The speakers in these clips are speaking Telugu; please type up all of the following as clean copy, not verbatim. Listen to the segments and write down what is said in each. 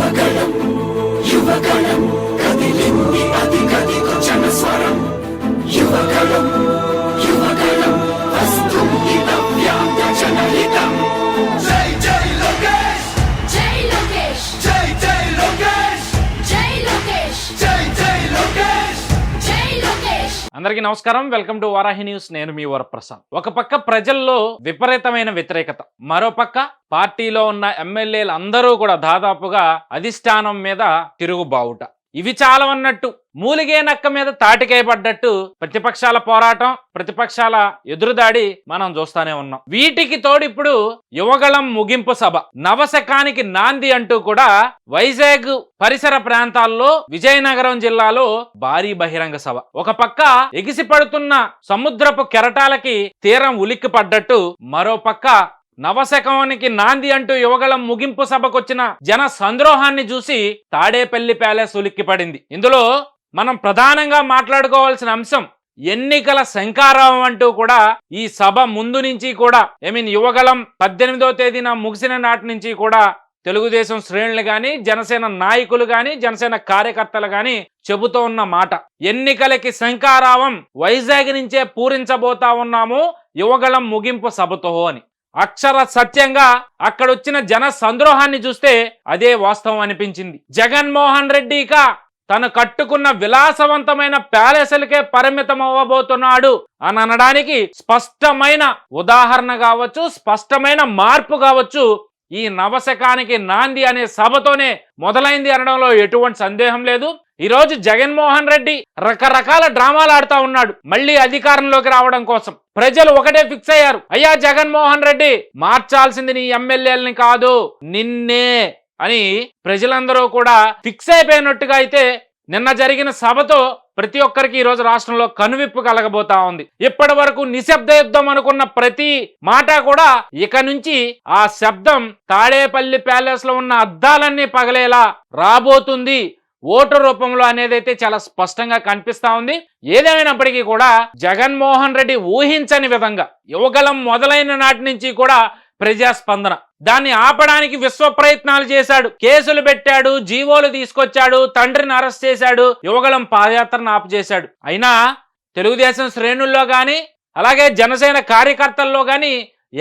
యువగళం యువగళం కదిలింది అతి గదికు జనస్వరం యువగళం యువగళం వస్తుంది నవ్యాంత జనహితం జై జై లోకేష్ జై లోకేష్ జై జై లోకేష్ జై లోకేష్ జై జై లోకేష్ జై లోకేష్. అందరికీ నమస్కారం. Welcome to Varahi news. నేను మీ వరప్రసాద్. ఒక పక్క ప్రజల్లో విపరీతమైన వ్యతిరేకత, మరో పక్క పార్టీలో ఉన్న ఎమ్మెల్యేలు అందరూ కూడా దాదాపుగా అధిష్టానం మీద తిరుగుబావుట. ఇవి చాలవన్నట్టు మూలిగే నక్క మీద తాటికాయ పడ్డట్టు ప్రతిపక్షాల పోరాటం, ప్రతిపక్షాల ఎదురుదాడి మనం చూస్తానే ఉన్నాం. వీటికి తోడు ఇప్పుడు యువగళం ముగింపు సభ, నవశకానికి నాంది అంటూ కూడా వైజాగ్ పరిసర ప్రాంతాల్లో విజయనగరం జిల్లాలో భారీ బహిరంగ సభ. ఒక పక్క ఎగిసి పడుతున్న సముద్రపు కెరటాలకి తీరం ఉలిక్కి పడ్డట్టు, మరో పక్క నవశకానికి నాంది అంటూ యువగళం ముగింపు సభకొచ్చిన జన సంద్రోహాన్ని చూసి తాడేపల్లి ప్యాలెస్ ఉలిక్కిపడింది. ఇందులో మనం ప్రధానంగా మాట్లాడుకోవాల్సిన అంశం ఎన్నికల శంఖారావం అంటూ కూడా ఈ సభ ముందు నుంచి కూడా యువగళం 18వ తేదీన ముగిసిన నాటి నుంచి కూడా తెలుగుదేశం శ్రేణులు గాని, జనసేన నాయకులు గాని, జనసేన కార్యకర్తలు గాని చెబుతూ ఉన్న మాట, ఎన్నికలకి శంఖారావం వైజాగ్ నుంచే పూరించబోతా ఉన్నాము యువగళం ముగింపు సభతో అని. అక్షర సత్యంగా అక్కడొచ్చిన జన సంద్రోహాన్ని చూస్తే అదే వాస్తవం అనిపించింది. జగన్మోహన్ రెడ్డిక తను కట్టుకున్న విలాసవంతమైన ప్యాలెస్లకే పరిమితం అవ్వబోతున్నాడు అని అనడానికి స్పష్టమైన ఉదాహరణ కావచ్చు, స్పష్టమైన మార్పు కావచ్చు ఈ నవశకానికి నాంది అనే సభతోనే మొదలైంది అనడంలో ఎటువంటి సందేహం లేదు. ఈరోజు జగన్మోహన్ రెడ్డి రకరకాల డ్రామాలు ఆడుతా ఉన్నాడు మళ్ళీ అధికారంలోకి రావడం కోసం. ప్రజలు ఒకటే ఫిక్స్ అయ్యారు, అయ్యా జగన్మోహన్ రెడ్డి మార్చాల్సింది నీ ఎమ్మెల్యేలని కాదు నిన్నే అని ప్రజలందరూ కూడా ఫిక్స్ అయిపోయినట్టుగా అయితే నిన్న జరిగిన సభతో ప్రతి ఒక్కరికి ఈరోజు రాష్ట్రంలో కనువిప్పు కలగబోతా ఉంది. ఇప్పటి వరకు నిశ్శబ్ద యుద్ధం అనుకున్న ప్రతి మాట కూడా ఇక నుంచి ఆ శబ్దం తాడేపల్లి ప్యాలెస్ లో ఉన్న అద్దాలన్నీ పగలేలా రాబోతుంది ఓటు రూపంలో అనేది అయితే చాలా స్పష్టంగా కనిపిస్తా ఉంది. ఏదేమైనప్పటికీ కూడా జగన్మోహన్ రెడ్డి ఊహించని విధంగా యువగళం మొదలైన నాటి నుంచి కూడా ప్రజాస్పందన, దాన్ని ఆపడానికి విశ్వ ప్రయత్నాలు చేశాడు, కేసులు పెట్టాడు, జీవోలు తీసుకొచ్చాడు, తండ్రిని అరెస్ట్ చేశాడు, యువగళం పాదయాత్రను ఆపుచేశాడు. అయినా తెలుగుదేశం శ్రేణుల్లో గాని అలాగే జనసేన కార్యకర్తల్లో గాని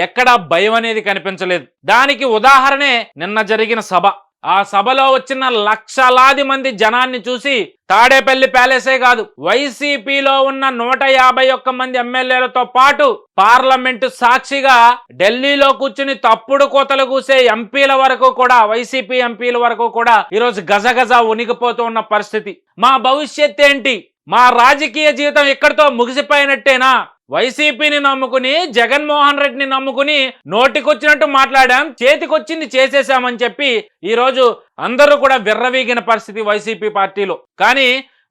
ఎక్కడా భయం అనేది కనిపించలేదు. దానికి ఉదాహరణే నిన్న జరిగిన సభ. ఆ సభలో వచ్చిన లక్షలాది మంది జనాన్ని చూసి తాడేపల్లి ప్యాలెసే కాదు, వైసీపీలో ఉన్న 151 మంది ఎమ్మెల్యేలతో పాటు పార్లమెంటు సాక్షిగా ఢిల్లీలో కూర్చుని తప్పుడు కోతలు కూసే ఎంపీల వరకు కూడా, వైసీపీ ఎంపీల వరకు కూడా ఈరోజు గజగజ ఉనికిపోతూ ఉన్న పరిస్థితి. మా భవిష్యత్ ఏంటి, మా రాజకీయ జీవితం ఇక్కడితో ముగిసిపోయినట్టేనా, వైసీపీని నమ్ముకుని జగన్మోహన్ రెడ్డిని నమ్ముకుని నోటికొచ్చినట్టు మాట్లాడాం, చేతికొచ్చింది చేసేసామని చెప్పి ఈరోజు అందరూ కూడా విర్రవీగిన పరిస్థితి వైసీపీ పార్టీలో. కానీ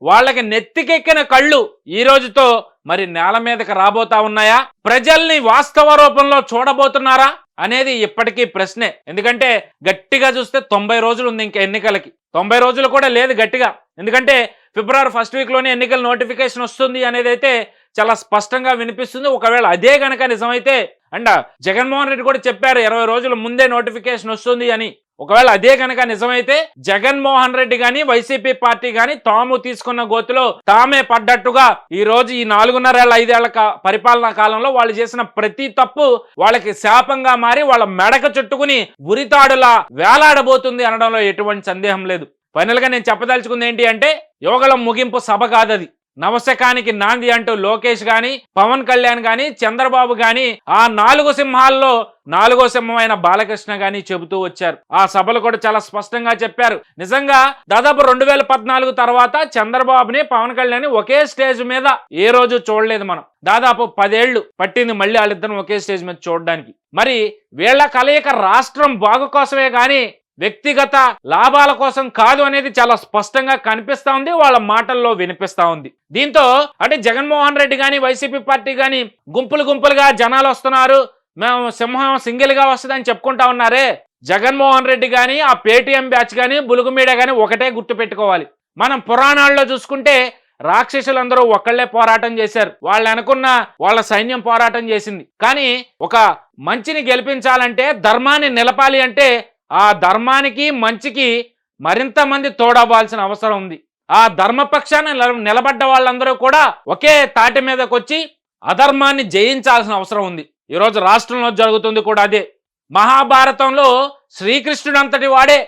వాళ్ళకి నెత్తికెక్కిన కళ్ళు ఈ రోజుతో మరి నేల మీదకి రాబోతా ఉన్నాయా, ప్రజల్ని వాస్తవ రూపంలో చూడబోతున్నారా అనేది ఇప్పటికీ ప్రశ్నే. ఎందుకంటే గట్టిగా చూస్తే 90 రోజులు ఉంది ఇంకా ఎన్నికలకి, 90 రోజులు కూడా లేదు గట్టిగా. ఎందుకంటే ఫిబ్రవరి 1st వీక్లోనే ఎన్నికల నోటిఫికేషన్ వస్తుంది అనేది అయితే చాలా స్పష్టంగా వినిపిస్తుంది. ఒకవేళ అదే గనక నిజమైతే, అండ్ జగన్మోహన్ రెడ్డి కూడా చెప్పారు 20 రోజుల ముందే నోటిఫికేషన్ వస్తుంది అని. ఒకవేళ అదే కనుక నిజమైతే జగన్మోహన్ రెడ్డి గాని వైసీపీ పార్టీ గాని తాము తీసుకున్న గోతిలో తామే పడ్డట్టుగా ఈ రోజు ఈ 4.5 ఏళ్ల 5 ఏళ్ల పరిపాలనా కాలంలో వాళ్ళు చేసిన ప్రతి తప్పు వాళ్ళకి శాపంగా మారి వాళ్ళ మెడక చుట్టుకుని ఉరితాడులా వేలాడబోతుంది అనడంలో ఎటువంటి సందేహం లేదు. ఫైనల్ గా నేను చెప్పదలుచుకుంది ఏంటి అంటే, యువగళం ముగింపు సభ కాదది, నవశకానికి నాంది అంటూ లోకేష్ గాని, పవన్ కళ్యాణ్ గాని, చంద్రబాబు గాని, ఆ 4 సింహాల్లో 4వ సింహమైన బాలకృష్ణ గాని చెబుతూ వచ్చారు. ఆ సభలు కూడా చాలా స్పష్టంగా చెప్పారు. నిజంగా దాదాపు 2014 తర్వాత చంద్రబాబుని, పవన్ కళ్యాణ్ ఒకే స్టేజ్ మీద ఏ రోజు చూడలేదు మనం. దాదాపు 10 ఏళ్లు పట్టింది మళ్ళీ వాళ్ళిద్దరం ఒకే స్టేజ్ మీద చూడడానికి. మరి వీళ్ళ కలయిక రాష్ట్రం బాగు కోసమే గాని వ్యక్తిగత లాభాల కోసం కాదు అనేది చాలా స్పష్టంగా కనిపిస్తా ఉంది, వాళ్ళ మాటల్లో వినిపిస్తా ఉంది. దీంతో అంటే జగన్మోహన్ రెడ్డి గాని వైసీపీ పార్టీ గాని గుంపులు గుంపులుగా జనాలు వస్తున్నారు, మేము సింహం సింగిల్ గా వస్తుందని చెప్పుకుంటా ఉన్నారే, జగన్మోహన్ రెడ్డి గాని ఆ పేటీఎం బ్యాచ్ గాని బులుగు మీడియా గాని ఒకటే గుర్తు పెట్టుకోవాలి. మనం పురాణాల్లో చూసుకుంటే రాక్షసులందరూ ఒక్కళ్లే పోరాటం చేశారు, వాళ్ళు అనుకున్న వాళ్ళ సైన్యం పోరాటం చేసింది. కానీ ఒక మంచిని గెలిపించాలంటే, ధర్మాన్ని నిలపాలి అంటే ఆ ధర్మానికి మంచికి మరింత మంది తోడవ్వాల్సిన అవసరం ఉంది. ఆ ధర్మపక్షాన్ని నిలబడ్డ వాళ్ళందరూ కూడా ఒకే తాటి మీదకి వచ్చి అధర్మాన్ని జయించాల్సిన అవసరం ఉంది. ఈరోజు రాష్ట్రంలో జరుగుతుంది కూడా అదే. మహాభారతంలో శ్రీకృష్ణుడు అంతటి వాడే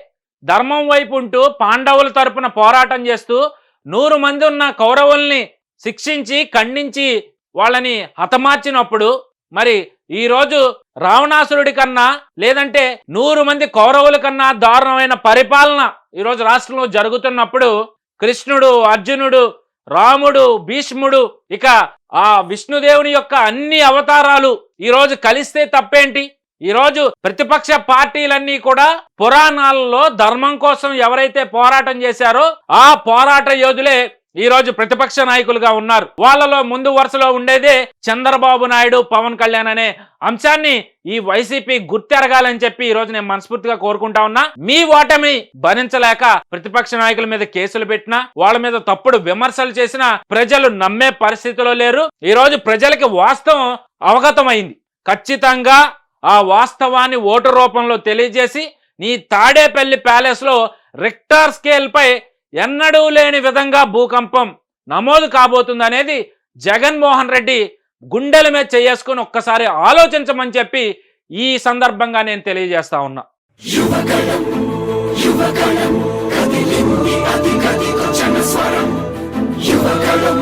ధర్మం వైపు ఉంటూ పాండవుల తరపున పోరాటం చేస్తూ 100 మంది ఉన్న కౌరవుల్ని శిక్షించి ఖండించి వాళ్ళని హతమార్చినప్పుడు మరి ఈరోజు రావణాసురుడి కన్నా లేదంటే 100 మంది కౌరవుల కన్నా దారుణమైన పరిపాలన ఈరోజు రాష్ట్రంలో జరుగుతున్నప్పుడు కృష్ణుడు, అర్జునుడు, రాముడు, భీష్ముడు, ఇక ఆ విష్ణుదేవుని యొక్క అన్ని అవతారాలు ఈరోజు కలిస్తే తప్పేంటి? ఈరోజు ప్రతిపక్ష పార్టీలన్నీ కూడా పురాణాలలో ధర్మం కోసం ఎవరైతే పోరాటం చేశారో ఆ పోరాట యోధులే ఈరోజు ప్రతిపక్ష నాయకులుగా ఉన్నారు. వాళ్ళలో ముందు వరుసలో ఉండేదే చంద్రబాబు నాయుడు, పవన్ కళ్యాణ్ అనే అంశాన్ని ఈ వైసీపీ గుర్తెరగాలని చెప్పి ఈరోజు నేను మనస్ఫూర్తిగా కోరుకుంటా ఉన్నా. మీ ఓటమి భరించలేక ప్రతిపక్ష నాయకుల మీద కేసులు పెట్టినా, వాళ్ళ మీద తప్పుడు విమర్శలు చేసినా ప్రజలు నమ్మే పరిస్థితిలో లేరు. ఈరోజు ప్రజలకి వాస్తవం అవగతమైంది. ఖచ్చితంగా ఆ వాస్తవాన్ని ఓటు రూపంలో తెలియజేసి నీ తాడేపల్లి ప్యాలెస్ లో రిక్టర్ స్కేల్ పై ఎన్నడూ లేని విధంగా భూకంపం నమోదు కాబోతుంది అనేది జగన్మోహన్ రెడ్డి గుండెల మీద చేసుకుని ఒక్కసారి ఆలోచించమని చెప్పి ఈ సందర్భంగా నేను తెలియజేస్తా ఉన్నా. యువగళం యువగళం కదిలింది అది గదికొచ్చిన స్వరం యువగళం